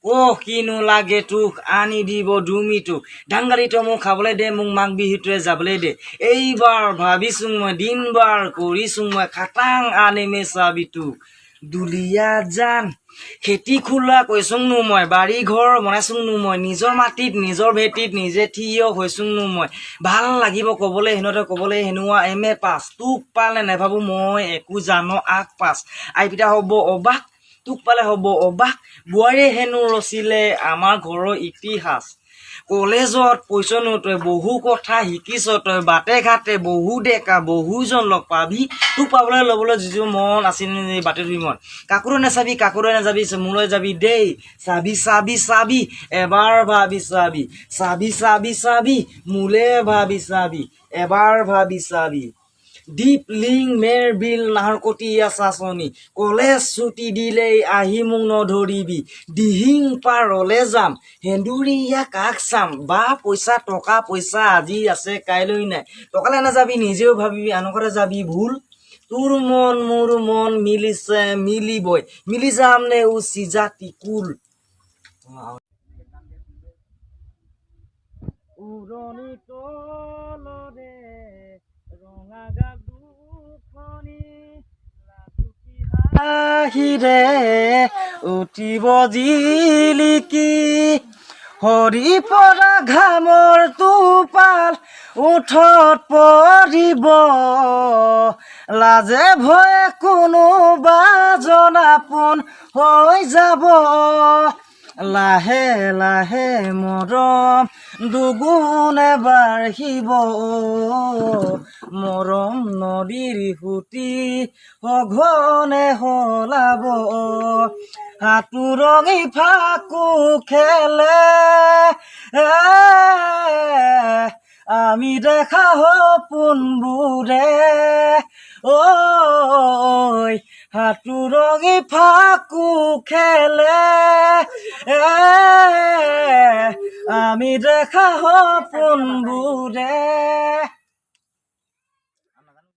কিনো লাগে তোক আনি দিব ডুমিটোক ডাংগাৰীটো মোক খাবলৈ দে মোক মাঘ বিহুটোৱে যাবলৈ দে এইবাৰ ভাবিছোঁ মই দিন বাৰ কৰিছোঁ মই খাটাং আনিমে চাবি তোক দুলীয়া জান খেতি খোলা কৈছোংনো মই বাৰী ঘৰ বনাইছোংনো মই নিজৰ মাটিত নিজৰ ভেটিত নিজে থিয় হৈছোংনো মই ভাল লাগিব ক'বলৈ সিহঁতে ক'বলৈ হেনুৱা এম এ পাছ তোক পালে নেভাবোঁ মই একো জানো আগ পাছ আই পিতা হ'ব অবাক তোক পালে হ'ব অবাক বোৱাৰীয়ে হেনো ৰচিলে আমাৰ ঘৰৰ ইতিহাস কলেজত পইচনো তই বহু কথা শিকিছ তই বাটে ঘাটে বহু ডেকা বহুজন লগ পাবি তোক পাবলৈ ল'বলৈ যিটো মন আছিল বাটে ধুই মন কাকোৰে নাচাবি কাকোৰে নাযাবি মোলৈ যাবি দেই চাবি চাবি চাবি এবাৰ ভাবি চাবি চাবি চাবি চাবি মোলে ভাবি চাবি এবাৰ ভাবি চাবি দীপ লিং মেৰ বিল নাহৰকটীয়া চাচনি কলেজ ছুটি দিলেই আহি মোক নধৰিবি দিহিং পাৰলে যাম হেন্দুৰীয়া কাষ চাম বা পইচা টকা পইচা আজি আছে কাইলৈ নাই টকালে নাযাবি নিজেও ভাবিবি আনকতে যাবি ভুল তোৰ মন মোৰ মন মিলিছে মিলিবই মিলি যাম নে উচি জাতি কুল উৰণি তলৰে ৰঙা গালুখনি আহিৰে উঠিব জিলিকি হৰি পৰা ঘামৰ টোপাল উঠত পৰিব লাজে ভয়ে কোনোবা জনাপোন হৈ যাব লাহে লাহে মৰম দুগুণে বাঢ়িব মৰম নদীৰ সুতি সঘনে সলাব সাঁতোৰঙি ফাকু খেলে আমি দেখা সপোনবোৰে ঐ সাঁতোৰঙি ফাকু খেলে আমি দেখা সপোনবোৰে